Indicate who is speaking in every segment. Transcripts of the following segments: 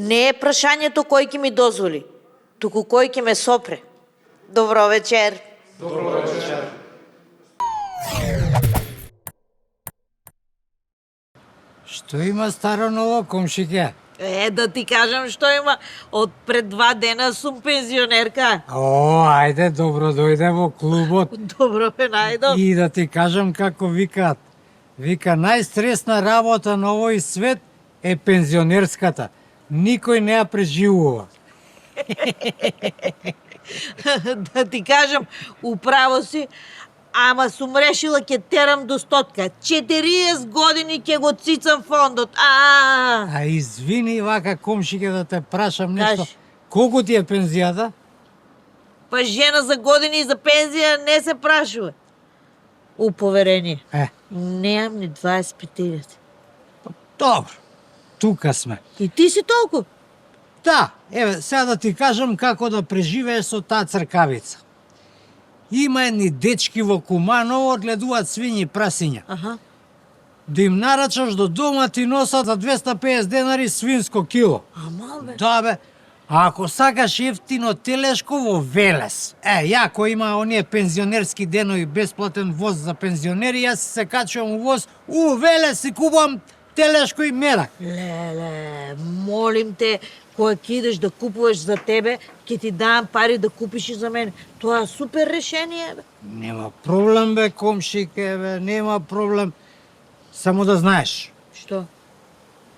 Speaker 1: Не е прашањето кој ќе ми дозволи, туку кој ќе ме сопре. Добро вечер.
Speaker 2: Добро вечер.
Speaker 3: Што има старо ново, комшике?
Speaker 1: Да ти кажам што има. Од пред 2 дена сум пензионерка.
Speaker 3: О, ајде, добро дојде во клубот.
Speaker 1: Добро ме најдов.
Speaker 3: И да ти кажам како викаат. Вика, најстресна работа на овој свет е пензионерската. Никој не ја преживува.
Speaker 1: Да ти кажам, управо си, ама сум решила ќе терам до 100. 40 години ќе го цицам фондот.
Speaker 3: А извини, вака комшике да те прашам нешто.
Speaker 1: Кажи.
Speaker 3: Колку ти е пензијата?
Speaker 1: Па жена за години и за пензија не се прашува. У поверение. Неам ни 25.
Speaker 3: Добро. Тука сме.
Speaker 1: И ти си толку?
Speaker 3: Да, еве, сега да ти кажам како да преживееш со таа цркавица. Има едни дечки во Куманово, гледуваат свињи прасиња.
Speaker 1: Аха.
Speaker 3: Да им нарачаш до дома ти носат за 250 денари свинско кило.
Speaker 1: Ама бе.
Speaker 3: Да бе. А ако сакаш ефтино телешко во Велес. Јако има оние пензионерски денови, бесплатен воз за пензионери, јас се качувам у воз, у Велес и купувам телешко и мерак.
Speaker 1: Леле, молим те, кога ќе идеш да купуваш за тебе, ќе ти дам пари да купиш и за мене. Тоа е супер решение, бе.
Speaker 3: Нема проблем, бе, комшике, бе, нема проблем. Само да знаеш,
Speaker 1: Што?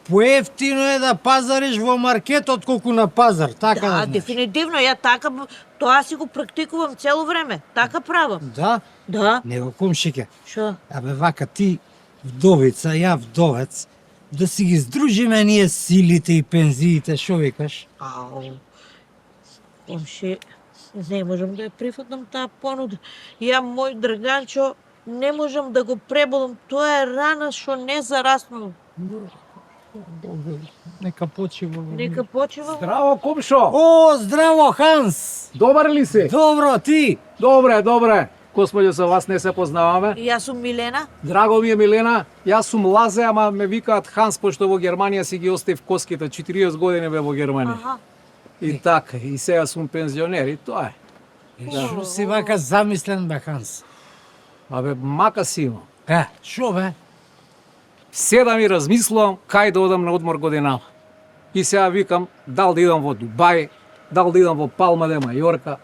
Speaker 3: поевтино е да пазариш во маркет отколку на пазар, така да знаеш.
Speaker 1: Дефинитивно, ја така, тоа си го практикувам цело време. Така правам.
Speaker 3: Да?
Speaker 1: Да.
Speaker 3: Него комшике.
Speaker 1: Што?
Speaker 3: Абе, вака ти вдовица, ја вдовец, да си ги здружиме ние силите и пензиите, шо викаш?
Speaker 1: Ау. Комши, не можам да ја прифатам таа понуда. Ја, мој драганчо, не можам да го преболам. Тоа е рана што не зараснува.
Speaker 3: Нека почива.
Speaker 1: Нека почива.
Speaker 2: Здраво, комшо!
Speaker 3: О, здраво, Ханс!
Speaker 2: Добар ли си?
Speaker 3: Добро, ти?
Speaker 2: Добре, добре. Господје, со вас не се познаваме.
Speaker 1: Јас сум Милена.
Speaker 2: Драго ми е Милена. Јас сум Лазе, ама ме викаат Ханс, пошто во Германија си ги оставив коските. 40 години бе во Германија.
Speaker 1: Аха.
Speaker 2: И така, и сега сум пензионер, и тоа е.
Speaker 3: Шо си вака замислен, бе, Ханс?
Speaker 2: Абе, мака си имам.
Speaker 3: Шо, бе?
Speaker 2: Седам и размислувам кај да одам на одмор годинава. И сега викам, дал да идам во Дубај, дал да идам во Палма де Мајорка,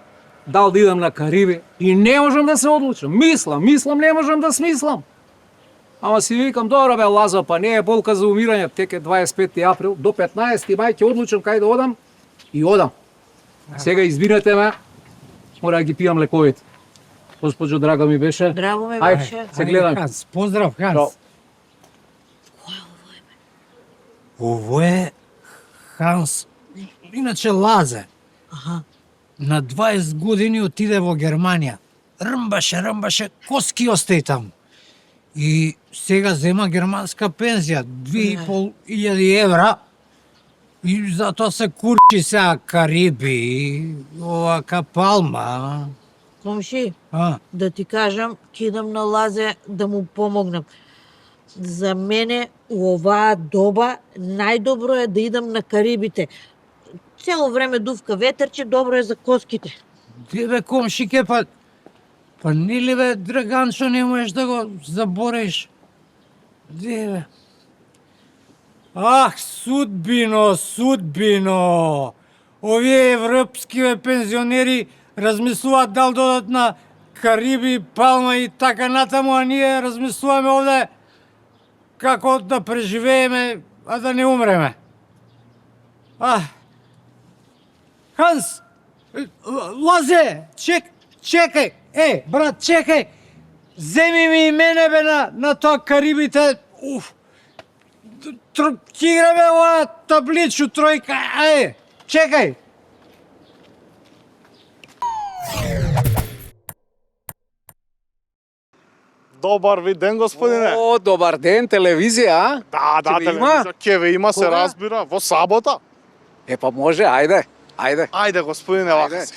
Speaker 2: дал да идам на Кариби, и не можам да се одлучам. Мислам, не можам да смислам. Ама си викам, добро бе, Лазо, па не е болка за умирање, тек е 25 април, до 15 мај ќе одлучам кај да одам, и одам. Сега извинете ме, мора да ги пијам лековите. Госпоđo, драго ми беше.
Speaker 1: Драго ме
Speaker 2: Ајде,
Speaker 1: беше.
Speaker 2: се гледам.
Speaker 3: Ханс, поздрав, Ханс.
Speaker 2: Чао.
Speaker 3: Ово е Ханс, иначе Лазе.
Speaker 1: Аха.
Speaker 3: На 20 години отиде во Германија. Рмбаше, коски остаи таму. И сега зема германска пензија, 2500 евра. И затоа се курчи сега Кариби, овака Палма.
Speaker 1: Комши,
Speaker 3: А,
Speaker 1: да ти кажам, ќе идам на Лазе да му помогнам. За мене у оваа доба најдобро е да идам на Карибите. Цело време дувка ветерче, добро е за коските.
Speaker 3: ти бе комшике, па нели бе, Драганчо, не можеш да го забореш? Де бе? Ах, судбино! Овие европски бе пензионери размислуваат дал да одат на Кариби, Палма и така натаму, а ние размислуваме овде како да преживееме, а да не умреме. Ханс! Лазе! Чекај! Брат, чекај! Земи ми и мене бе на тоа Карибите. Ќе играме ова табличу тројка. Чекај!
Speaker 4: Добар ви ден, господине.
Speaker 2: О, добар ден, телевизија, а?
Speaker 4: Да,
Speaker 2: Ќе ве има?
Speaker 4: телевизија, ќе ве има, се
Speaker 2: Кога?
Speaker 4: разбира, во сабота.
Speaker 2: Па може, ајде.
Speaker 4: Ајде, господине, вака
Speaker 2: Ајде.
Speaker 4: се.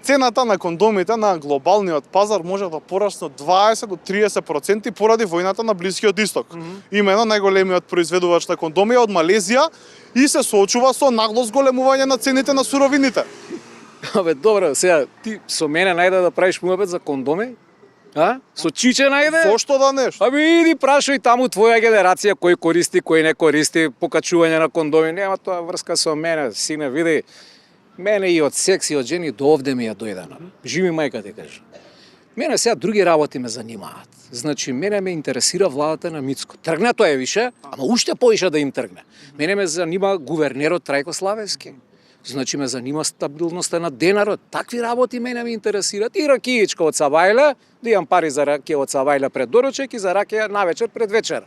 Speaker 4: цената на кондомите на глобалниот пазар може да порасне од 20 до 30% поради војната на Блискиот Исток. Имено најголемиот произведувач на кондоми од Малезија и се соочува со нагло зголемување на цените на суровините.
Speaker 2: Абе, добро, сега ти со мене најде да правиш муабет за кондоми? А? Со Чиче најде?
Speaker 4: Зошто да нешто?
Speaker 2: Аби иди прашај таму твоја генерација кој користи, кој не користи покачување на кондоми. Нема тоа врска со мене, сине, види. Мене и од секс и од жени до овде ми ја дојдена. Живи мајка ти кажа. Мене сега други работи ме занимаат. Значи, мене ме интересира владата на Мицко. Тргна тоа е више, ама уште поише да им тргне. Мене ме занима гувернерот Трајко Славевски. Значи, ме занима стабилноста на денарот. Такви работи мене ме интересираат. И ракијичка од Савајле, да имам пари за ракија од Савајле пред доручек и за ракија навечер пред вечер.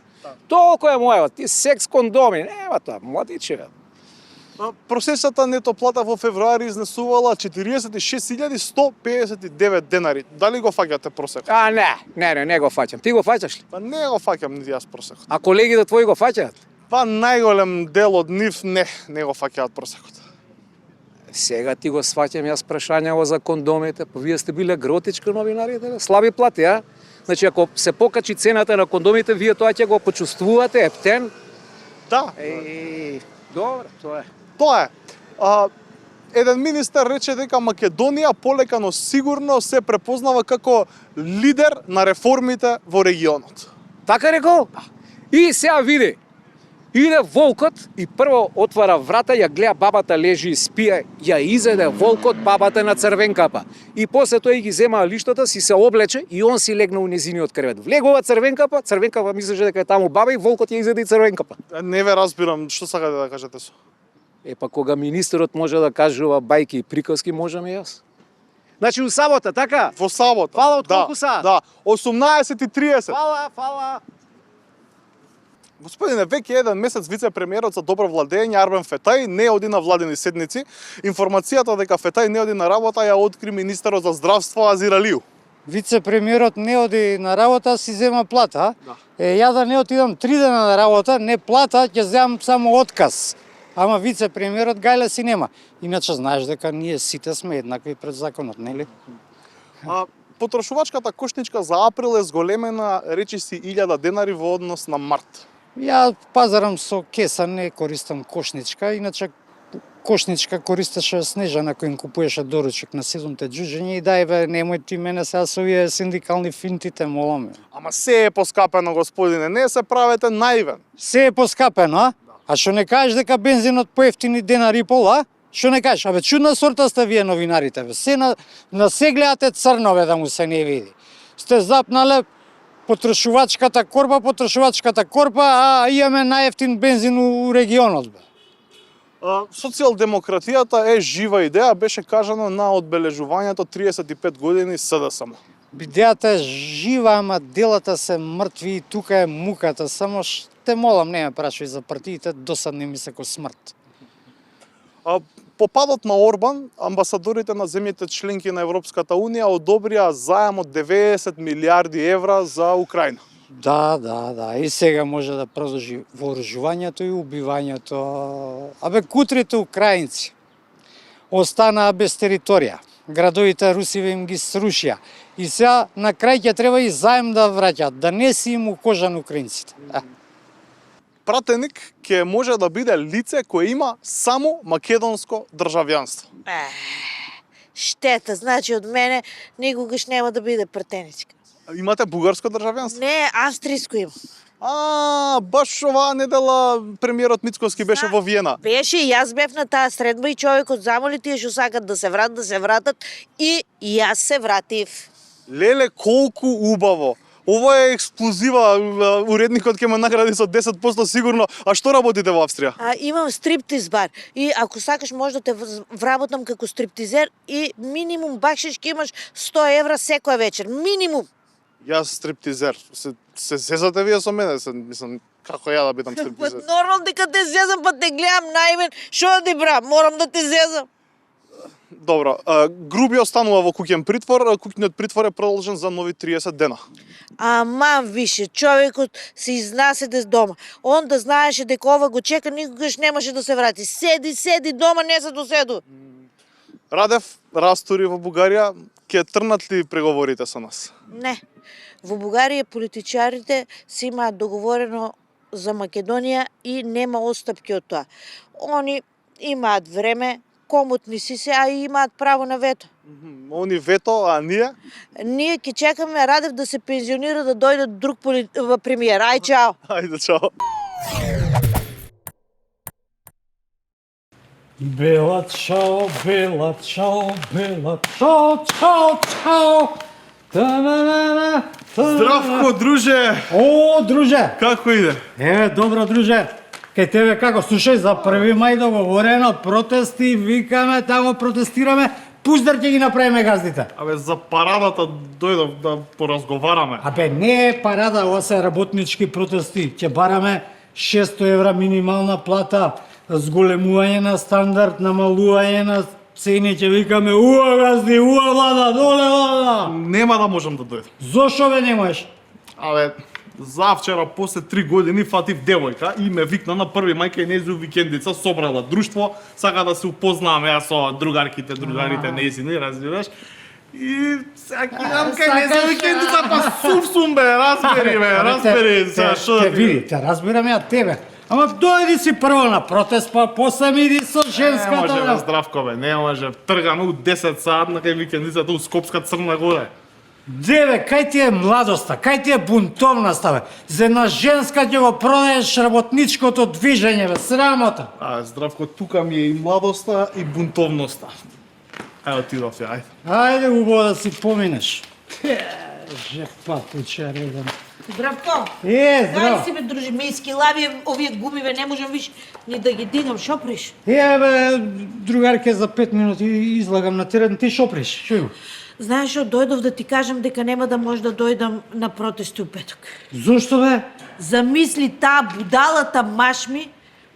Speaker 2: Толку е мојот. Ти секс кондоми. Нема тоа, младиче.
Speaker 4: Просечната нето плата во февруари изнесувала 46.159 денари. Дали го фаќате просекот?
Speaker 2: А, не го фаќам. Ти го фаќаш ли?
Speaker 4: Па не го фаќам нити јас просекот.
Speaker 2: А колегите твои го фаќаат?
Speaker 4: Па најголем дел од нив не го фаќаат просекот.
Speaker 2: Сега ти го сваќам јас прашањево за кондомите, па вие сте биле гротички новинарите, слаби плати, а? Значи, ако се покачи цената на кондомите, вие тоа ќе го почувствувате, ептен?
Speaker 4: Да.
Speaker 2: Добро, тоа е.
Speaker 4: Тоа е. Еден министер рече дека Македонија полека но сигурно се препознава како лидер на реформите во регионот.
Speaker 2: Така рекол? И сега види. Иде волкот и прво отвара врата, ја гледа бабата лежи и спие, ја изеде волкот бабата на црвен капа. И после тој ги зема лиштата, си се облече и он си легна у незиниот кревет. Влегува црвен капа мислеше дека е таму баба и волкот ја изеде и црвен капа.
Speaker 4: Не ве разбирам, што сакате да кажете со?
Speaker 2: Па кога министерот може да кажува бајки и приказки, можам и јас. Значи у сабота, така?
Speaker 4: Во сабота.
Speaker 2: Фала од колку саат?
Speaker 4: Да, 18:30.
Speaker 2: Фала.
Speaker 4: Господине, веќе еден месец вице-премиерот за добро владење Арбен Фетај не оди на владени седници. Информацијата дека Фетај не оди на работа ја откри министерот за здравство Азир Алију.
Speaker 3: Вице-премиерот не оди на работа, си зема плата.
Speaker 4: Да.
Speaker 3: Ја да не отидам 3 дена на работа, не плата, ќе земам само отказ. Ама вице-премиерот гајле си нема. Иначе знаеш дека ние сите сме еднакви пред законот, нели?
Speaker 4: Потрошувачката кошничка за април е зголемена речиси 1000 денари во однос на март.
Speaker 3: Ја пазарам со кеса, не користам кошничка, иначе кошничка користеше Снежана кој им купуеше доручек на 7-те џуџење и дај бе, немој ти мене сега со овие синдикални финтите, молам.
Speaker 4: Ама се е поскапено, господине, не се правете наивен.
Speaker 3: Се е поскапено, а? А што не кажеш дека бензинот поевтини денар и пол, а? Што не кажеш? Абе, чудна сорта сте вие новинарите, бе. Се на се гледате црно, бе, да му се не види. Сте запнале потрошувачката корпа, а имаме најефтин бензин у регионот, бе.
Speaker 4: Социјалдемократијата е жива идеја, беше кажано на одбележувањето 35 години СДСМ.
Speaker 3: Идејата е жива, ама делата се мртви и тука е муката. Само те молам, не ме прашај за партиите, досадни ми се ко смрт.
Speaker 4: По падот на Орбан, амбасадорите на земјите членки на Европската Унија одобрија заем од 90 милиарди евра за Украина.
Speaker 3: Да. И сега може да продолжи вооружувањето и убивањето. Абе, кутрите украинци останаа без територија. Градовите русиве им ги срушија. И сега на крај ќе треба и заем да враќаат, да не си им укожан украинците.
Speaker 4: Пратеник ќе може да биде лице кое има само македонско државјанство.
Speaker 1: Штета, значи од мене никогаш нема да биде пратеничка.
Speaker 4: Имате бугарско државјанство?
Speaker 1: Не, австриско има.
Speaker 4: Баш оваа недела премиерот Мицковски беше во Виена.
Speaker 1: Беше и јас бев на таа средба и човекот замоли тие што сакат да се вратат и јас се вратив.
Speaker 4: Леле, колку убаво! Ова е ексклузива, уредникот ќе ме награди со 10% сигурно. А што работите во Австрија?
Speaker 1: Имам стриптиз бар и ако сакаш може да те вработам како стриптизер и минимум бакшиш ќе имаш 100 евра секоја вечер. Минимум.
Speaker 4: Јас стриптизер. Се зезате вие со мене? Мислам, како ја да бидам стриптизер?
Speaker 1: Нормално дека те зезам, па те гледам наивен. Шо да ти бра? Морам да те зезам.
Speaker 4: Добро, Груби останува во куќен притвор, куќниот притвор е продолжен за нови 30 дена.
Speaker 1: Аман више, човекот се изнаседе дома. Он да знаеше дека ова го чека, никогаш немаше да се врати. Седи дома, не се доседу.
Speaker 4: Радев растури во Бугарија, ќе трнат ли преговорите со нас?
Speaker 1: Не. Во Бугарија политичарите си имаат договорено за Македонија и нема отстапки од тоа. Они имаат време, комотни си се, а и имаат право на вето.
Speaker 4: Они вето, а ние?
Speaker 1: Ние ќе чекаме Радев да се пензионира, да дојде друг премиер. Ај, чао!
Speaker 4: Ајде, чао.
Speaker 3: Бела чао, бела чао, бела чао, чао, чао. Та-на-на-на, та-на-на.
Speaker 4: Здравко, друже!
Speaker 3: О, друже!
Speaker 4: Како иде?
Speaker 3: Добро, друже. Кај тебе како? Слушај, за 1 мај договорено протести, викаме, тамо протестираме, пуздар ќе ги направиме газдите.
Speaker 4: Абе, за парадата дојдов да поразговараме.
Speaker 3: Абе, не е парада, ова се работнички протести. Ќе бараме 600 евра минимална плата, зголемување на стандард, намалување на цени, ќе викаме уа газди, уа влада, доле влада.
Speaker 4: Нема да можам да дојдам.
Speaker 3: Зошо бе не можеш?
Speaker 4: Абе, завчера после 3 години фатив девојка и ме викна на 1 мај кај нејзи викендица, собрала друштво, сака да се упознаваме ја со другарите нејзини, разбираш? И сега кидам кај нејзи викендица, па сум бе, разбери, сега шо да
Speaker 3: види, те разбирам ја тебе. Ама дојди си прво на протест, па после ми иди со женската.
Speaker 4: Не може, бе, Здравко, бе, не може. Тргаме у 10 саат на кај викендицата у Скопска Црна Гора.
Speaker 3: Деве, кај ти е младоста, кај ти е бунтовноста, бе? За една женска ќе го продаеш работничкото движење, бе, срамота.
Speaker 4: Здравко, тука ми е и младоста и бунтовноста. Ајде, отидов ја, ајде.
Speaker 3: Ајде, убаво да си поминеш. Жепатуче, реден.
Speaker 1: Здравко!
Speaker 3: Здраво!
Speaker 1: Дај си бе, дружи, ме искилави овие гумиве, не можам виш ни да ги дигам, шо приш?
Speaker 3: Бе, другарке, за 5 минути излагам на терен, ти шо приш? Шо има?
Speaker 1: Знаеш што, дојдов да ти кажам дека нема да може да дојдам на протести у петок.
Speaker 3: Зошто бе?
Speaker 1: Замисли таа будалата машми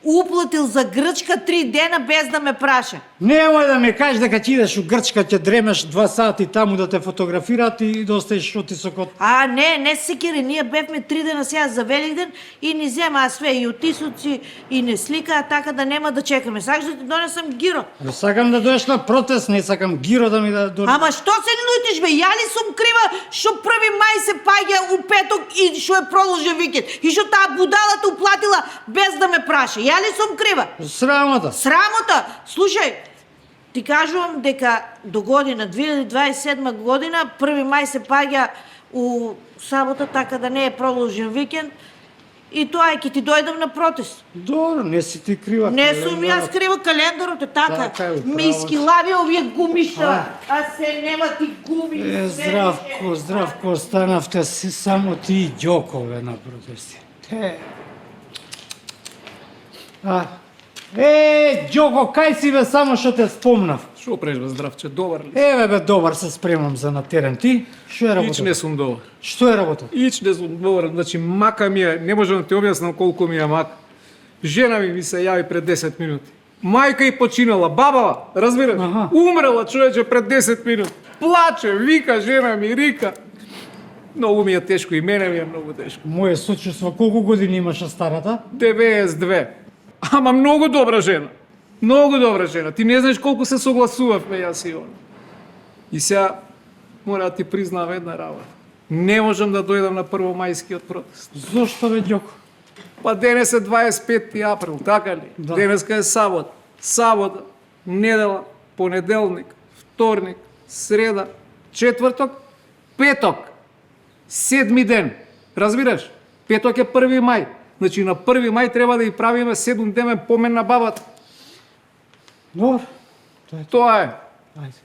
Speaker 1: уплатил за Грчка 3 дена без да ме праша.
Speaker 3: Немој да ми кажеш дека ќе идеш у Грчка, ќе дремеш 2 сати таму да те фотографираат и да оставиш отисокот.
Speaker 1: Не се кери, ние бевме 3 дена сега за Великден и ни земаа све и отисоци и не сликаа, така да нема да чекаме. Сакаш да ти донесам гиро?
Speaker 3: Сакам да дојдеш на протест, не сакам гиро да ми да донесеш.
Speaker 1: Ама што се лутиш бе? Ја ли сум крива што 1 мај се паѓа у петок и што е продолжен викенд? И што таа будалата уплатила без да ме праша? Ја ли сум крива?
Speaker 3: Срамота.
Speaker 1: Срамота? Слушај, ти кажувам дека до година, 2027 година, 1 мај се паѓа у сабота, така да не е продолжен викенд. И тоа е, ќе ти дојдам на протест.
Speaker 3: Добро, не си ти крива.
Speaker 1: Не сум јас крива, календарот е така.
Speaker 3: Така е, управо.
Speaker 1: Ми искилави овие гумиша, а се нема ти гуми.
Speaker 3: Здравко, останавте си само ти и ѓокове на протести. Ѓоко, кај си бе, само што те спомнав.
Speaker 2: Шо преш бе, Здравче, добар ли?
Speaker 3: Бе, добар се спремам за на терен. Ти, што е работа?
Speaker 2: Ич не сум добар.
Speaker 3: Што е работа?
Speaker 2: Ич не сум добар, значи мака ми е, не можам да ти објаснам колку ми е мак. Жена ми се јави пред 10 минути. Мајка и починала, баба, разбираш? Умрела човече пред 10 минути. Плаче, вика жена ми, рика. Многу ми е тешко и мене ми е многу тешко.
Speaker 3: Моје сочувство, колку години имаше старата?
Speaker 2: 92. Ама многу добра жена. Многу добра жена. Ти не знаеш колку се согласувавме јас и она. И сега мора да ти признам една работа. Не можам да дојдам на првомајскиот протест.
Speaker 3: Зошто бе, ѓоко?
Speaker 2: Па денес е 25 април, така ли?
Speaker 3: Да.
Speaker 2: Денеска е сабота. Сабота, недела, понеделник, вторник, среда, четврток, петок. 7 ден. Разбираш? Петок е 1 мај. Значи на 1 мај треба да ја правиме 7-дневен помен на бабата.
Speaker 3: Добро.
Speaker 2: Тоа е.
Speaker 3: Ајде.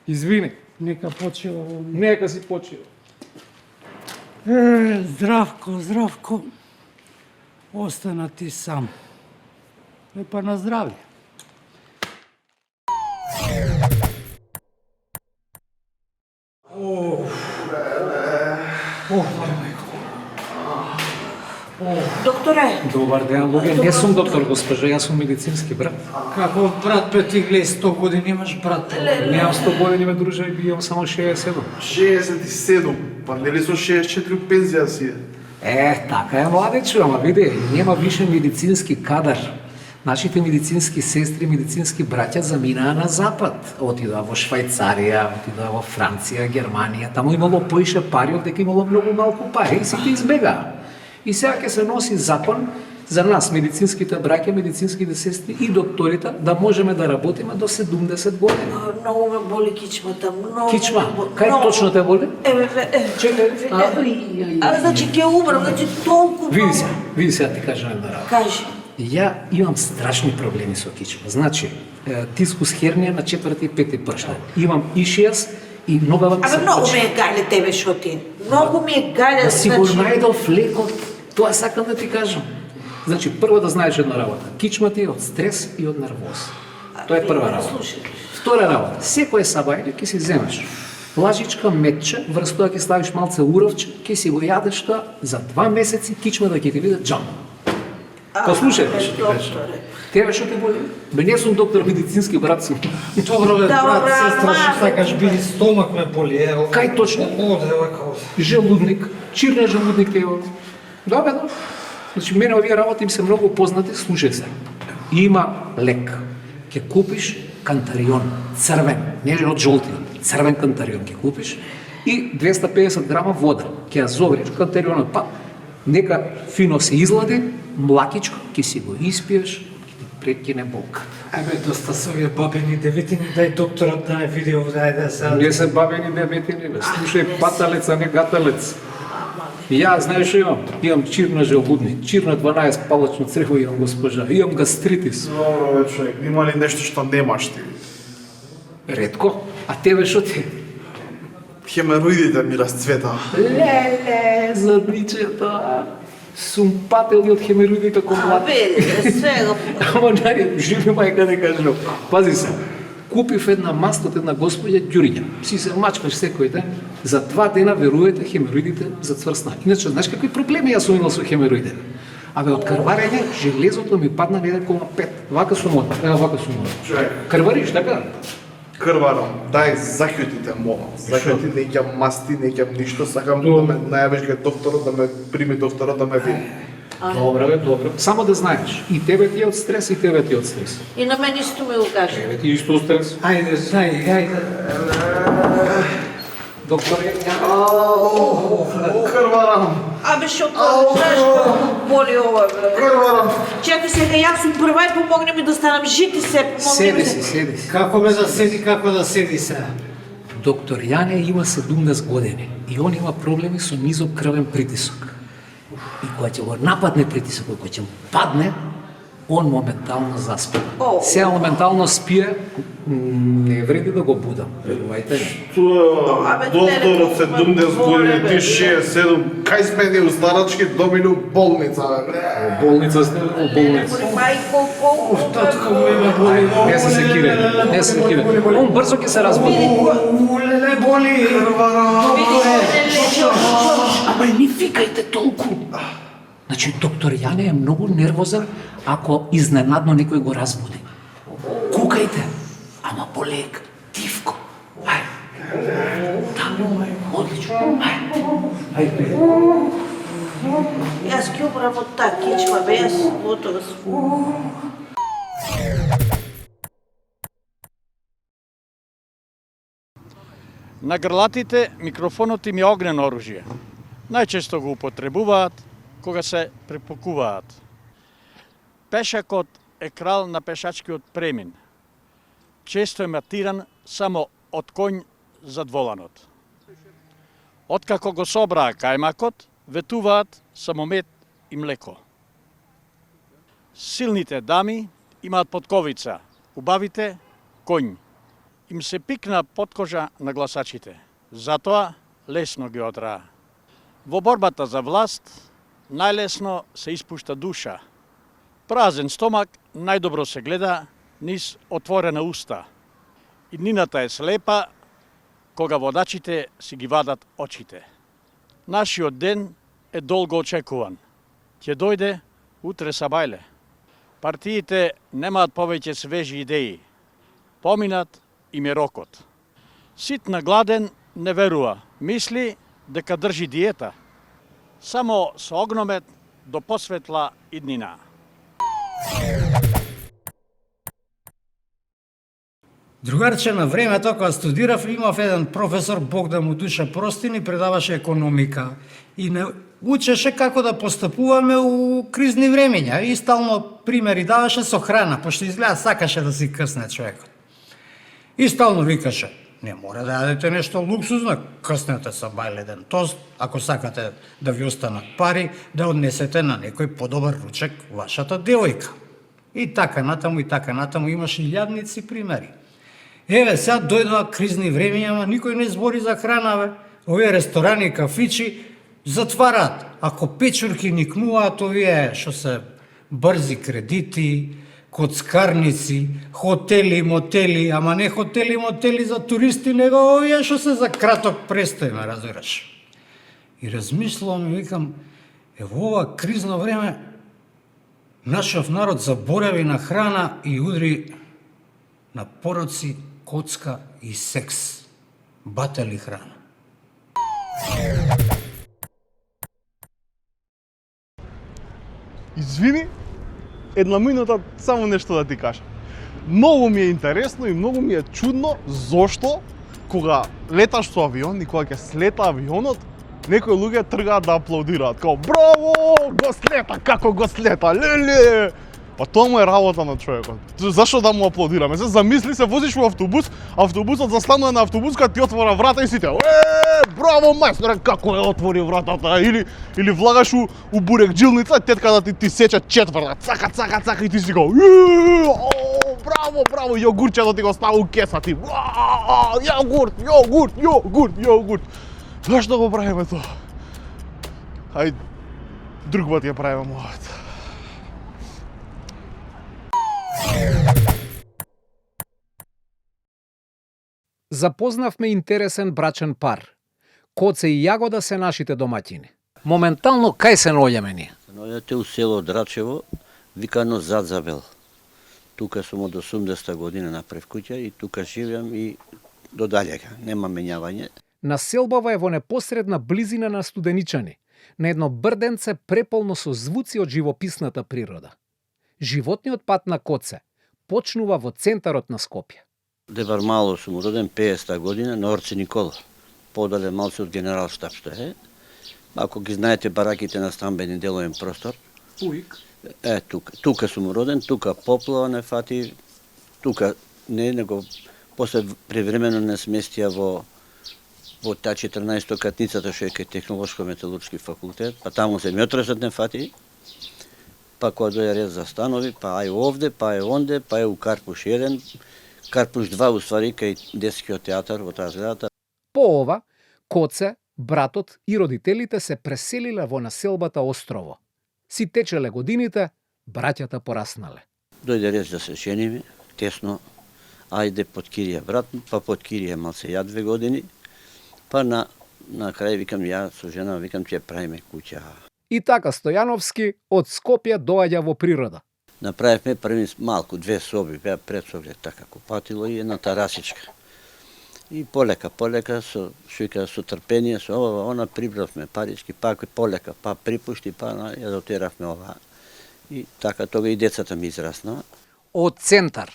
Speaker 2: Извини.
Speaker 3: Нека почива.
Speaker 2: Нека си почива.
Speaker 3: Здравко. Остана ти сам. Па на здравје.
Speaker 1: Докторе,
Speaker 2: Добар ден, луѓе. Не сум доктор, госпожа, јас сум медицински брат.
Speaker 3: Како брат, бе, ти гледай, 100 години имаш брат.
Speaker 2: Немам 100 години, ме друже, и имам само 67.
Speaker 5: 67, па нели со 64 пензија си е?
Speaker 2: Така е, младичо, ама види, нема више медицински кадар. Нашите медицински сестри, медицински браќа заминаа на запад. Отидоа во Швајцарија, отидоа во Франција, Германија. Таму имало поише пари, одека имало многу малку пари и сите избегаа. И сега ќе се носи закон за нас, медицинските браќа, медицинските сестри и докторите, да можеме да работиме до 70 години.
Speaker 1: Многу ме боли кичмата, многу.
Speaker 2: Кичма,
Speaker 1: ме боли.
Speaker 2: кај
Speaker 1: Многу.
Speaker 2: точно те боли?
Speaker 1: Чекај. Значи ќе умрам, значи толку.
Speaker 2: Види се, ти кажам една работа.
Speaker 1: Кажи.
Speaker 2: Ја имам страшни проблеми со кичма. Значи, тискус хернија на 4 и 5 пршта. Имам ишијас и ногава ми се
Speaker 1: Абе, многу
Speaker 2: почи.
Speaker 1: ми е гале тебе шо ти. Многу ми е гале,
Speaker 2: Си го
Speaker 1: значи.
Speaker 2: најдов лекот, тоа сакам да ти кажам. Значи, прво да знаеш една работа. Кичма ти е од стрес и од нервоз. Тоа е прва работа.
Speaker 1: Слушай.
Speaker 2: Втора работа. Секој сабајле ќе си земеш лажичка метче, врз тоа ќе ставиш малце уровче, ќе си го јадеш тоа за 2 месеци, кичма да ќе ти биде џам. Па слушај, што ти кажам. Тебе што те боли? Бе не сум доктор медицински, брат сум.
Speaker 3: Добро бе,
Speaker 1: Да,
Speaker 3: брат,
Speaker 1: брат,
Speaker 3: сестра, што
Speaker 1: маме.
Speaker 3: сакаш, биди стомак ме боли, ево.
Speaker 2: Кај точно?
Speaker 3: Оде, вака, оде.
Speaker 2: Желудник, чирне желудник те имам. Да, бе, да. Значи, мене овие работи им се многу познати, слушај се. Има лек. Ќе купиш кантарион, црвен, не од жолтиот, црвен кантарион ќе купиш и 250 грама вода. Ќе ја зовриш кантарионот, па нека фино се излади, млакичко, ќе си го испиеш, ќе ти прекине болка.
Speaker 3: Абе, доста се овие бабени деветини, дај докторот да ме види овде, ајде сега.
Speaker 2: Не се бавени деветини, бе. Слушај, паталец, а не гаталец. Ја, знаеш што имам? Имам чирна желудник, чирна 12 палачно црево имам, госпожа. Имам гастритис.
Speaker 5: Добро бе, човек, има ли нешто што немаш ти?
Speaker 2: Ретко. А тебе што ти?
Speaker 5: Хемероидите ми расцветаа.
Speaker 2: Леле, задничета. Сум пател и од хемероиди како млад.
Speaker 1: Абе, свега.
Speaker 2: Ама најде, живи мајка не кажам. Пази се. Купив една маста од една господја ѓуриња. Си се мачкаш секој ден. За 2 дена, верувате, хемероидите зацврсна. Иначе, знаеш какви проблеми јас сум имал со хемероидите? Абе, од крварење, железото ми падна на 1,5. Вака сум од, вака сум од.
Speaker 5: Човек,
Speaker 2: Крвариш, така?
Speaker 5: крварам, дај заќутите, молам. Заќути, не ќам масти, не ќам ништо, сакам да ме најавиш кај докторот, да ме прими докторот, да ме види.
Speaker 2: Добро, бе, добро. Само да знаеш, и тебе ти е од стрес, и тебе ти е од стрес.
Speaker 1: И на мене исто ми го кажа.
Speaker 2: Тебе ти исто од стрес.
Speaker 3: Ајде, ајде.
Speaker 2: Доктор,
Speaker 5: Крварам,
Speaker 1: Абе, шо тоа, знаеш колку боли ова, бе.
Speaker 5: крварам.
Speaker 1: Чекай сега, јас сум прва и помогни ми да станам жити се, помогни
Speaker 2: седи
Speaker 1: ми
Speaker 2: си,
Speaker 1: се.
Speaker 2: седи си.
Speaker 3: Како ме да седи, како да седи сега?
Speaker 2: Доктор Јане има 17 години и он има проблеми со низок крвен притисок. И кога ќе го нападне притисокот, кога ќе му падне, он моментално заспива.
Speaker 1: О.
Speaker 2: Сега моментално спие, не вреди да го будам, верувајте ми.
Speaker 5: Тоа,
Speaker 1: Абе,
Speaker 5: докторот
Speaker 1: телефон,
Speaker 5: 70 години,
Speaker 1: бе.
Speaker 5: ти 67, кај сме ни у старачки домили у болница, бе.
Speaker 2: Во болница сте, во болница.
Speaker 1: Мајко, колку
Speaker 3: Татко му ме боли.
Speaker 2: Не се секирай, не се секирай. Он брзо ќе се разбуди.
Speaker 3: Улеле, боли.
Speaker 2: Ама не викајте толку. Значи, доктор Јане е многу нервозен ако изненадно некој го разбуди. Кукајте, ама полека, тивко. Ај. Да, одлично. Ај.
Speaker 1: Јас ќе умрам од таа кичма, бе, јас готова сум.
Speaker 6: На грлатите микрофонот им е огнено оружје. Најчесто го употребуваат кога се препукуваат. Пешакот е крал на пешачкиот премин. Често е матиран само од коњ зад воланот. Откако го собраа кајмакот, ветуваат само мед и млеко. Силните дами имаат потковица, убавите коњ. Им се пикна подкожа на гласачите, затоа лесно ги одраа. Во борбата за власт, најлесно се испушта душа. Празен стомак најдобро се гледа низ отворена уста. Иднината е слепа кога водачите си ги вадат очите. Нашиот ден е долго очекуван. Ќе дојде утре сабајле. Партиите немаат повеќе свежи идеи. Поминат им е рокот. Сит на гладен не верува, мисли дека држи диета. Само со огномет до посветла иднина.
Speaker 3: Другарче, на времето кога студирав, имав еден професор, Бог да му душа прости, ни предаваше економика и не учеше како да постапуваме у кризни времења и стално примери даваше со храна, пошто изгледа сакаше да си късне човекот. И стално викаше: не мора да јадете нешто луксузно, къснете со бајледен тост, ако сакате да ви останат пари, да однесете на некој подобар ручек вашата девојка. И така натаму имаше илјадници примери. Еве, сега дојдоа кризни времења, ама никој не збори за храна, бе. Овие ресторани и кафичи затвараат. Ако печурки никнуваат овие што се брзи кредити, коцкарници, хотели, мотели, ама не хотели, мотели за туристи, него овие што се за краток престој, ме разбираш. И размислувам и викам, во ова кризно време нашиот народ заборави на храна и удри на пороци, коцка и секс. Батали храна.
Speaker 4: Извини, една минута само нешто да ти кажам. Многу ми е интересно и многу ми е чудно зошто кога леташ со авион и кога ќе слета авионот, некои луѓе тргаат да аплаудираат, као браво, го слета, како го слета, леле! Па тоа му е работа на човекот. Зашо да му аплаудираме? Се замисли се возиш во автобус, автобусот застанува на автобуска, ти отвора врата и сите браво мајсторе, како ја отвори вратата, или влагаш у бурек-джилница, тетка да ти сече четврта, цака и ти си го браво, јогурчето ти го става у кеса ти. Јогурт. Зашто го правиме тоа? Ај, друг пат ја правиме мојот.
Speaker 2: Запознавме интересен брачен пар. Коце и Јагода се нашите домаќини. Моментално кај се наоѓаме ние?
Speaker 7: Наоѓате у село Драчево, викано Задзабел. Тука сум од 80-та година направив куќа и тука живеам и до далека, нема менјавање.
Speaker 2: Населбава е во непосредна близина на Студеничани, на едно брденце преполно со звуци од живописната природа. Животниот пат на Коце почнува во центарот на Скопје.
Speaker 7: Дебар мало сум роден 50-та година на Орце Никола, подале малце од генерал штаб што е. Ако ги знаете бараките на стамбени деловен простор.
Speaker 2: Уик.
Speaker 7: Тука сум роден, тука поплава не фати, тука не, него после превремено не сместија во та 14 катницата што е кај Технолошко-металуршки факултет, па таму се метресот не фати, па кога дојде ред за станови, па ај овде, па е онде, па е у Карпуш 1, Карпуш 2 уствари кај детскиот театар во таа зградата.
Speaker 2: По ова, Коце, братот и родителите се преселиле во населбата Острово. Си течеле годините, браќата пораснале.
Speaker 7: Дојде ред да се жениме, тесно, ајде под Кирија брат, па под Кирија малце ја 2 години, па на крај викам ја со жена, викам ќе правиме куќа.
Speaker 2: И така Стојановски од Скопје доаѓа во природа.
Speaker 7: Направивме први малку 2 соби, беа предсобле така купатило и една тарасичка. И полека, со трпение, со ова, она прибравме парички, пак полека, па припушти, па ја дотеравме ова. И така тога и децата ми израснаа.
Speaker 2: Од центар,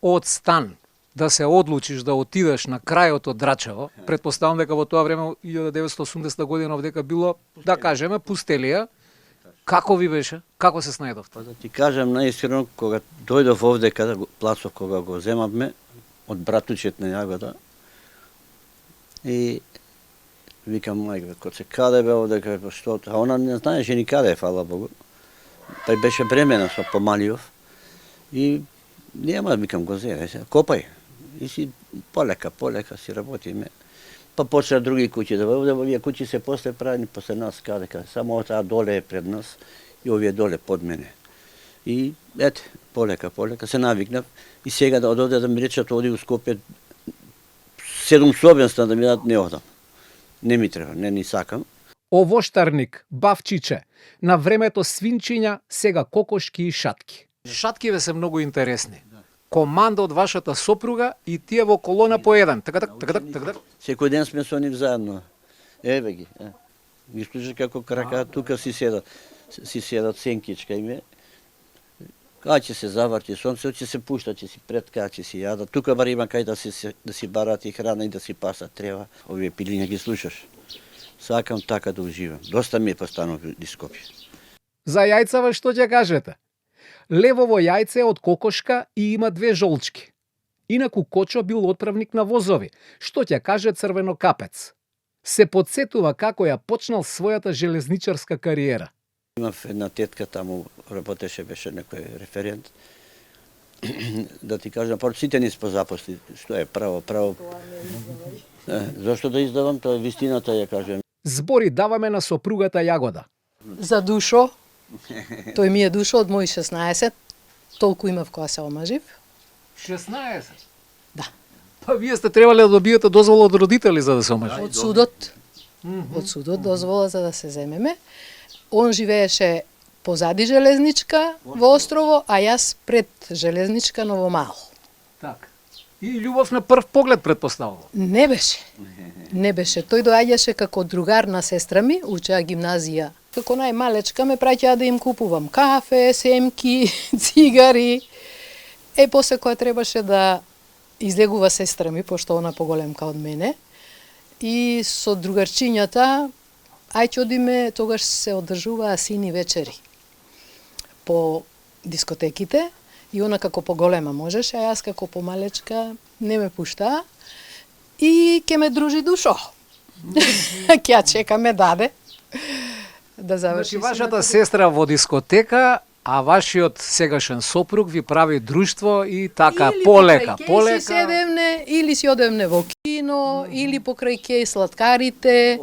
Speaker 2: од стан, да се одлучиш да отидеш на крајот од Драчево, предпоставам дека во тоа време 1980 година овдека било, да кажеме, пустелија. Како ви беше? Како се снајдовте?
Speaker 7: Па да ти кажам наискрено, кога дојдов овдека, плацов кога го земавме, од братучет на Јагода, и викам, мајка, кога се каде бе овдека, што, а она не знаеше ни каде е, фала Богу. Па и беше бремена со Помалиов, и нема, викам, го зере се, копај. И си полека си работиме. Па почна други куќи да овде, овие куќи се после правени после нас каде, само таа доле е пред нас и овие доле под мене. И ете, полека се навикнав и сега да ододе да ми речат оди у Скопје 7 собен стан да ми дадат, не одам. Не ми треба, не ни сакам.
Speaker 2: Овоштарник, бавчиче, на времето свинчиња, сега кокошки и шатки. Шаткиве се многу интересни. Команда од вашата сопруга и тие во колона по еден. Така.
Speaker 7: Секој ден сме со нив заедно. Еве ги. Ги слушаш како крака, тука си седат сенкичка име. Кај ќе се заврти сонце, ќе се пушта, ќе си предка, ќе си јада. Тука бар има кај да си барат и храна и да си пасат трева. Овие пилиња ги слушаш. Сакам така да уживам. Доста ми е постанал Скопје.
Speaker 2: За јајцава што ќе кажете? Левово јајце е од кокошка и има 2 жолчки. Инаку Кочо бил отправник на возови. Што ќе каже Црвено капец? Се подсетува како ја почнал својата железничарска кариера.
Speaker 7: Имав една тетка таму, работеше, беше некој референт. Да ти кажам, сите ни позапосли. Што е право? Зошто да издавам, тоа е вистината, ја кажем.
Speaker 2: Збори даваме на сопругата Јагода.
Speaker 8: За Душо, тој ми е Душо од мои 16, толку имав кога се омажив.
Speaker 2: 16?
Speaker 8: Да.
Speaker 2: Па вие сте требале да добиете дозвола од родители за да се омажите.
Speaker 8: Од судот. Од судот дозвола за да се земеме. Он живееше позади железничка во Острово, а јас пред железничка Новомало.
Speaker 2: Така. И љубов на прв поглед предпоставувам.
Speaker 8: Не беше. Не беше. Тој доаѓаше како другар на сестра ми, учеа гимназија. Како најмалечка ме праќаа да им купувам кафе, семки, цигари. После кога требаше да излегува сестра ми, пошто она поголемка од мене, и со другарчињата, ајќе одиме, тогаш се одржуваа сини вечери по дискотеките, и она како поголема можеше, а јас како помалечка не ме пуштаа, и ке ме дружи Душо. Ќе ја чека ме даде да заврши.
Speaker 2: Значи, вашата сестра во дискотека, а вашиот сегашен сопруг ви прави друштво и така
Speaker 8: или
Speaker 2: полека.
Speaker 8: Или си седемне, или си одемне во кино, или покрај кеј сладкарите.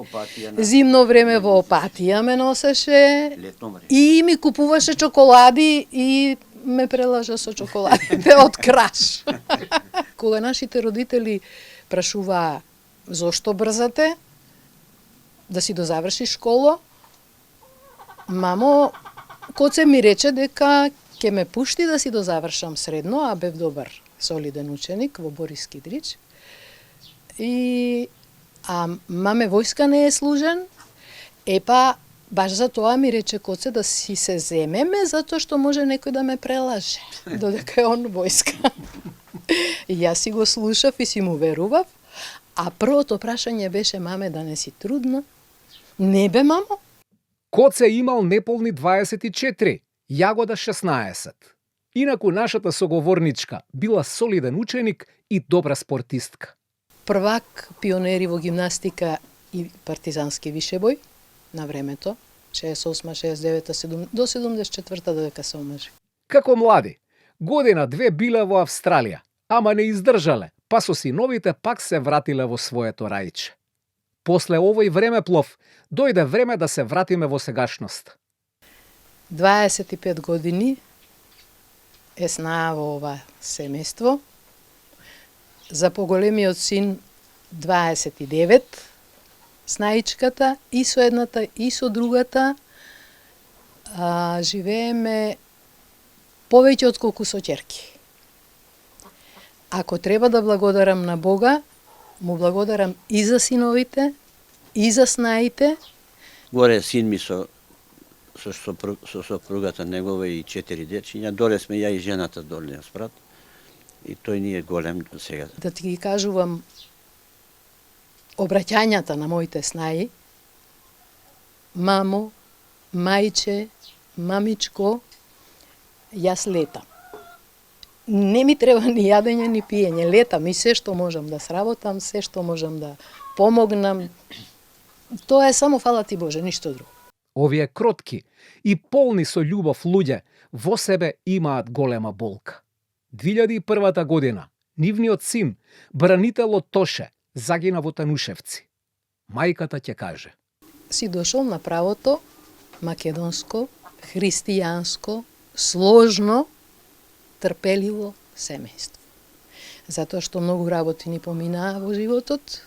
Speaker 8: Зимно време во Опатија ме носеше. И ми купуваше чоколади и ме прелажа со чоколадите од Краш. Кога нашите родители прашуваа зошто брзате да си дозаврши школа, мамо Коце ми рече дека ќе ме пушти да си дозавршам средно, а бев добар солиден ученик во Борис Кидрич. А маме војска не е служен, баш за тоа ми рече Коце да си се земеме, затоа што може некој да ме прелаже, додека е он војска. И јас си го слушав и си му верував, а првото прашање беше, маме, да не си трудна? Не бе, мамо.
Speaker 2: Коце имал неполни 24, Јагода 16. Инаку нашата соговорничка била солиден ученик и добра спортистка.
Speaker 8: Првак пионери во гимнастика и партизански вишебој на времето, 68, 69, до 74 додека се омажи.
Speaker 2: Како млади, година 2 биле во Австралија, ама не издржале, па со синовите пак се вратиле во своето рајче. После овој времеплов, дојде време да се вратиме во сегашност.
Speaker 8: 25 години е снаа во ова семејство. За поголемиот син 29, снаичката и со едната и со другата живееме повеќе отколку со ќерки. Ако треба да благодарам на Бога, му благодарам и за синовите, и за снаите.
Speaker 7: Горе син ми со сопругата негова и 4 дечиња, доле сме ја и жената долниот спрат. И тој ни е голем до сега.
Speaker 8: Да ти ги кажувам обраќањата на моите снаи. Мамо, мајче, мамичко, јас летам. Не ми треба ни јадење, ни пиење. Летам и се што можам да сработам, се што можам да помогнам. Тоа е само фала ти Боже, ништо друго.
Speaker 2: Овие кротки и полни со љубов луѓе во себе имаат голема болка. 2001 година, нивниот син, бранителот Тоше, загина во Танушевци. Мајката ќе каже:
Speaker 8: Си дошол на правото македонско, христијанско, сложно, трпеливо семејство. Затоа што многу работи ни поминаа во животот,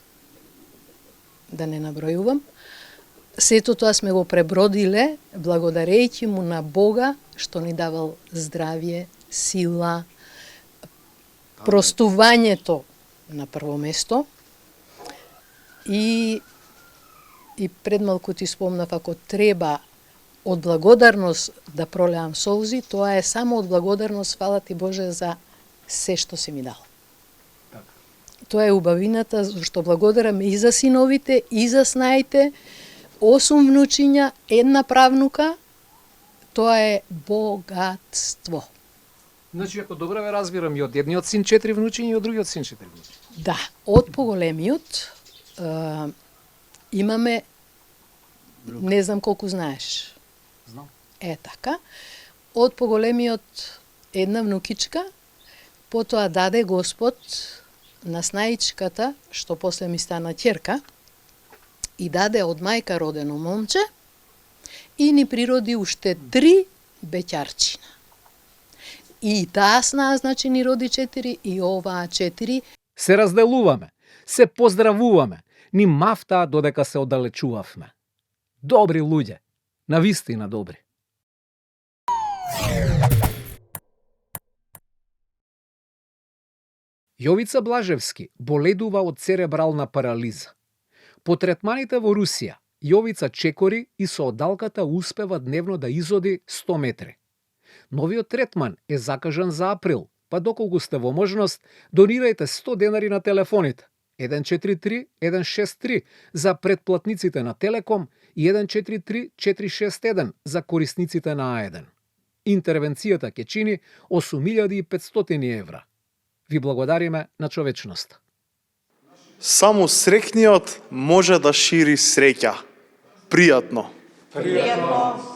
Speaker 8: да не набројувам. Сето тоа сме го пребродиле благодарејќи му на Бога што ни давал здравје, сила, простувањето на прво место. И пред малку ти спомнав, ако треба од благодарност да пролеам солзи, тоа е само од благодарност, фала ти Боже за се што си ми дал. Тоа е убавината, зашто благодарам и за синовите, и за снаите, 8 внучиња, 1 правнука, тоа е богатство.
Speaker 2: Значи, ако добро ве разбирам, и од едниот син 4 внучиња и од другиот син 4 внучиња.
Speaker 8: Да, од поголемиот имаме, не знам колку знаеш.
Speaker 2: Знам.
Speaker 8: Така. Од поголемиот 1 внукичка, потоа даде Господ на снаичката, што после ми стана ќерка, и даде од мајка родено момче, и ни природи уште 3 беќарчина. И таа снаа, значи, ни роди 4, и оваа 4.
Speaker 2: Се разделуваме, се поздравуваме, ни мафтаа додека се оддалечувавме. Добри луѓе, навистина добри. Јовица Блажевски боледува од церебрална парализа. По третманите во Русија, Јовица чекори и со оддалката успева дневно да изоди 100 метри. Новиот третман е закажан за април, па доколку сте во можност, донирајте 100 денари на телефоните 143 163 за претплатниците на Телеком и 143 461 за корисниците на А1. Интервенцијата ќе чини 8500 евра. Ви благодариме на човечноста.
Speaker 4: Само среќниот може да шири среќа. Пријатно.
Speaker 1: Пријатно.